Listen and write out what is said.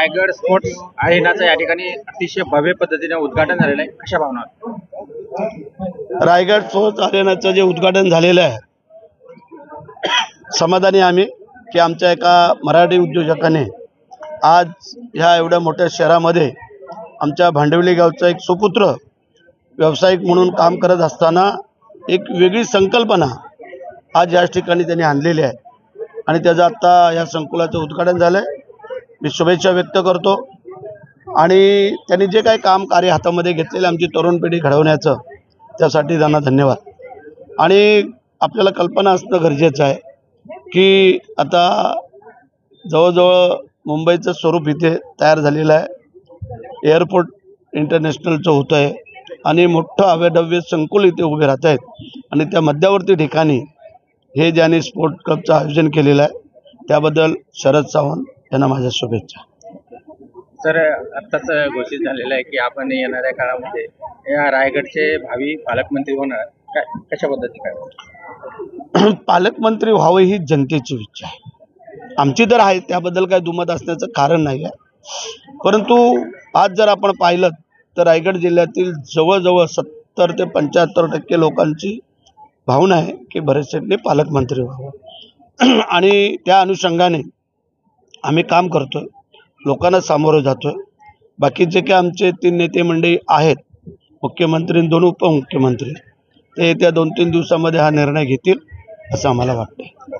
Raigad sports अरेनाचं या ठिकाणी अतिशय भव्य पद्धतीने उद्घाटन झालेलं आहे, कशा भावना? रायगड स्पोर्ट्स अरेनाचं जे उद्घाटन झालेलं आहे, समाधानी आम्ही की आमच्या एका मराठी उद्योजकाने आज ह्या एवढ्या मोठ्या शहरामध्ये आमच्या भांडवली गावचा एक सुपुत्र व्यावसायिक म्हणून काम करत असताना एक वेगळी संकल्पना आज याच ठिकाणी त्यांनी आणलेली आहे आणि त्याचं आत्ता या संकुलाचं उद्घाटन झालं आहे। मी शुभेच्छा व्यक्त करतो आणि त्यांनी जे काही काम कार्य हातामध्ये घेतलेलं आमची तरुण पिढी घडवण्याचं, त्यासाठी त्यांना धन्यवाद। आणि आपल्याला कल्पना असणं गरजेचं आहे की आता जवळजवळ मुंबईचं स्वरूप इथे तयार झालेलं आहे। एअरपोर्ट इंटरनॅशनलचं होतं आहे आणि मोठं अभयभव्य संकुल इथे उभे राहत आहेत आणि त्या मध्यवर्ती ठिकाणी हे ज्यांनी स्पोर्ट क्लबचं आयोजन केलेलं आहे त्याबद्दल शरद सावंत यांना माझ्या शुभेच्छा। तर आत्ताच घोषित झालेलं आहे की आपण येणाऱ्या काळामध्ये या रायगडचे भावी पालकमंत्री होणार, काय कशा पद्धती काय? पालकमंत्री व्हावं ही जनतेची इच्छा आहे, आमची तर आहे, त्याबद्दल काही दुमत असण्याचं कारण नाही आहे। परंतु आज जर आपण पाहिलं तर रायगड जिल्ह्यातील जवळजवळ 70 ते 75% लोकांची भावना आहे की भरत शेटने पालकमंत्री व्हावं आणि त्या अनुषंगाने आम्ही काम करतोय, लोकांना सामोरं जातोय। बाकीचे काही आमचे 3 नेते मंडळी आहेत, मुख्यमंत्री आणि 2 उपमुख्यमंत्री, ते येत्या 2-3 दिवसामध्ये हा निर्णय घेतील असं आम्हाला वाटतं।